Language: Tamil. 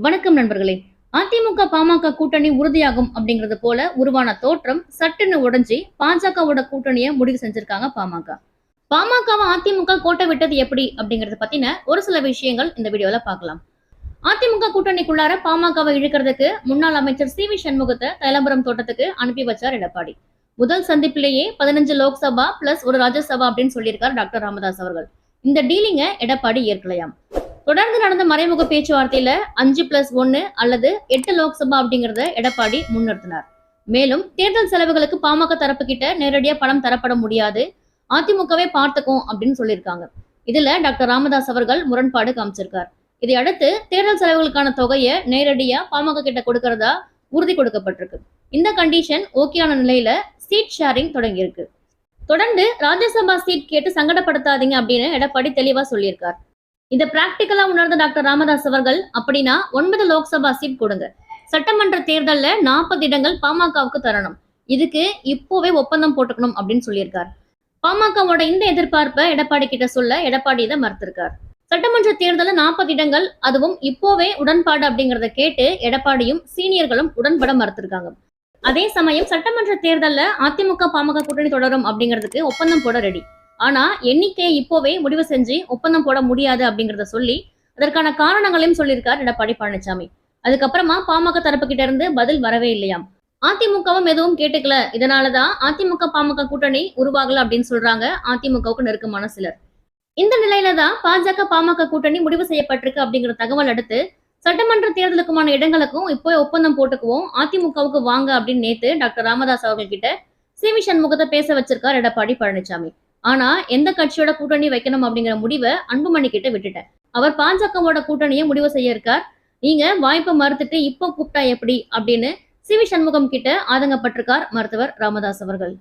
வணக்கம் நண்பர்களே. அதிமுக பாமக கூட்டணி உறுதியாகும் அப்படிங்கிறது போல உருவான தோற்றம் சட்டுன்னு உடைஞ்சி பாஜகவோட கூட்டணியை முடிவு செஞ்சிருக்காங்க பாமக. பாமகவை அதிமுக கோட்டை விட்டது எப்படி அப்படிங்கறத பத்தின ஒரு சில விஷயங்கள் இந்த வீடியோல பார்க்கலாம். அதிமுக கூட்டணிக்குள்ளார பாமகவை இழுக்கிறதுக்கு முன்னாள் அமைச்சர் சி.வி. சண்முகத்தை தைலாபுரம் தோட்டத்துக்கு அனுப்பி வச்சார் எடப்பாடி. முதல் சந்திப்பிலேயே 15 லோக்சபா பிளஸ் ஒரு ராஜ்யசபா அப்படின்னு சொல்லியிருக்கார் டாக்டர் ராமதாஸ் அவர்கள். இந்த டீலிங்க எடப்பாடி ஏற்கலையாம். தொடர்ந்து நடந்த மறைமுக பேச்சுவார்த்தையில 5+1 அல்லது 8 லோக்சபா அப்படிங்கறத எடப்பாடி முன்னிறுத்தினார். மேலும் தேர்தல் செலவுகளுக்கு பாமக தரப்பு கிட்ட நேரடியா பணம் தரப்பட முடியாது, அதிமுகவே பார்த்துக்கும் அப்படின்னு சொல்லியிருக்காங்க. இதுல டாக்டர் ராமதாஸ் அவர்கள் முரண்பாடு காமிச்சிருக்கார். இதை அடுத்து தேர்தல் செலவுகளுக்கான தொகையை நேரடியா பாமக கிட்ட கொடுக்கறதா உறுதி கொடுக்கப்பட்டிருக்கு. இந்த கண்டிஷன் ஓகேயான நிலையில சீட் ஷேரிங் தொடங்கியிருக்கு. தொடர்ந்து ராஜ்யசபா சீட் கேட்டு சங்கடப்படுத்தாதீங்க அப்படின்னு எடப்பாடி தெளிவா சொல்லியிருக்கார். இத பிராக்டிகலா உணர்ந்த டாக்டர் ராமதாஸ் அவர்கள் அப்படின்னா 9 லோக்சபா சீட் கொடுங்க, சட்டமன்ற தேர்தல்ல 40 இடங்கள் பாமகவுக்கு தரணும், இதுக்கு இப்போவே ஒப்பந்தம் போட்டுக்கணும் அப்படின்னு சொல்லியிருக்கார். பாமகவோட இந்த எதிர்பார்ப்பை எடப்பாடி கிட்ட சொல்ல எடப்பாடி இதை மறுத்திருக்கார். சட்டமன்ற தேர்தல்ல 40 இடங்கள் அதுவும் இப்போவே உடன்பாடு அப்படிங்கறத கேட்டு எடப்பாடியும் சீனியர்களும் உடன்பட மறுத்திருக்காங்க. அதே சமயம் சட்டமன்ற தேர்தல்ல அதிமுக பாமக கூட்டணி தொடரும் அப்படிங்கிறதுக்கு ஒப்பந்தம் போட ரெடி. ஆனா எண்ணிக்கையை இப்போவே முடிவு செஞ்சு ஒப்பந்தம் போட முடியாது அப்படிங்கறத சொல்லி அதற்கான காரணங்களையும் சொல்லியிருக்கார் எடப்பாடி பழனிசாமி. அதுக்கப்புறமா பாமக தரப்பு கிட்ட இருந்து பதில் வரவே இல்லையாம். அதிமுகவும் எதுவும் கேட்டுக்கல, இதனாலதான் அதிமுக பாமக கூட்டணி உருவாகல அப்படின்னு சொல்றாங்க அதிமுகவுக்கு நெருக்கமான சிலர். இந்த நிலையில தான் பாஜக பாமக கூட்டணி முடிவு செய்யப்பட்டிருக்கு அப்படிங்கிற தகவல் அடுத்து சட்டமன்ற தேர்தலுக்குமான இடங்களுக்கும் இப்போ ஒப்பந்தம் போட்டுக்குவோம், அதிமுகவுக்கு வாங்க அப்படின்னு நேத்து டாக்டர் ராமதாஸ் அவர்கள் கிட்ட சி.வி. சண்முகத்தை பேச வச்சிருக்கார் எடப்பாடி பழனிசாமி. ஆனா எந்த கட்சியோட கூட்டணி வைக்கணும் அப்படிங்கிற முடிவை அன்புமணி கிட்ட விட்டுட்டேன், அவர் பாஜகவோட கூட்டணியை முடிவு செய்ய இருக்கார், நீங்க வாய்ப்பை மறுத்துட்டு இப்போ கூப்பிட்டா எப்படி அப்படின்னு சி.வி. சண்முகம் கிட்ட ஆதங்கப்பட்டிருக்கார் மருத்துவர் ராமதாஸ் அவர்கள்.